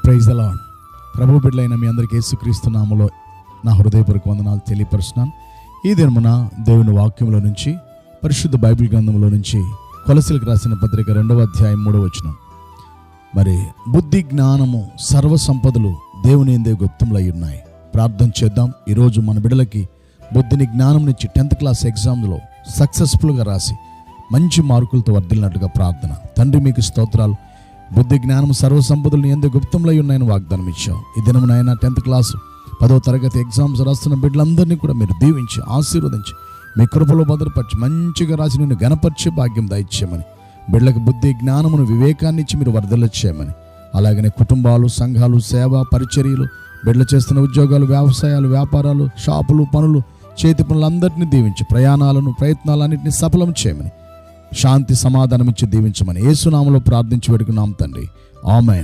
Praise the lord. ప్రభు బిడ్డలైన మీ అందరికీ యేసుక్రీస్తు నామములో నా హృదయపూర్వక వందనాలు తెలియపరుస్తున్నాను. ఈ దినమున దేవుని వాక్యంలో నుంచి, పరిశుద్ధ బైబిల్ గ్రంథంలో నుంచి కొలసీలకు రాసిన పత్రిక 2వ అధ్యాయం 3వ వచనం. మరి బుద్ధి జ్ఞానము సర్వ సంపదలు దేవుని యందే గుప్తములై ఉన్నాయి. ప్రార్థన చేద్దాం. ఈరోజు మన బిడ్డలకి బుద్ధిని జ్ఞానంనిచ్చి 10th క్లాస్ ఎగ్జామ్లో సక్సెస్ఫుల్గా రాసి మంచి మార్కులతో వర్ధిల్లినట్టుగా ప్రార్థన. తండ్రి మీకు స్తోత్రాలు. బుద్ధి జ్ఞానం సర్వ సంపదలు ఎందు గుప్తంలో ఉన్నాయని వాగ్దానం ఇచ్చాం. ఈ దినమున ఆయన 10th క్లాస్ 10వ తరగతి ఎగ్జామ్స్ రాస్తున్న బిడ్డలందరినీ కూడా మీరు దీవించి ఆశీర్వదించి మీ కృపలో భద్రపరిచి మంచిగా రాసి నిన్ను గణపరిచే భాగ్యం దయచేయమని, బిడ్డలకు బుద్ధి జ్ఞానమును వివేకాన్ని ఇచ్చి మీరు వర్ధిల్లచేయమని, అలాగనే కుటుంబాలు, సంఘాలు, సేవ, పరిచర్యలు, బిడ్డలు చేస్తున్న ఉద్యోగాలు, వ్యవసాయాలు, వ్యాపారాలు, షాపులు, పనులు, చేతి పనులందరినీ దీవించి ప్రయాణాలను, ప్రయత్నాలన్నింటినీ సఫలం చేయమని, శాంతి సమాధానం ఇచ్చి దీవించమని యేసు నామములో ప్రార్థించి వేడుకున్నాం తండ్రి. ఆమేన్.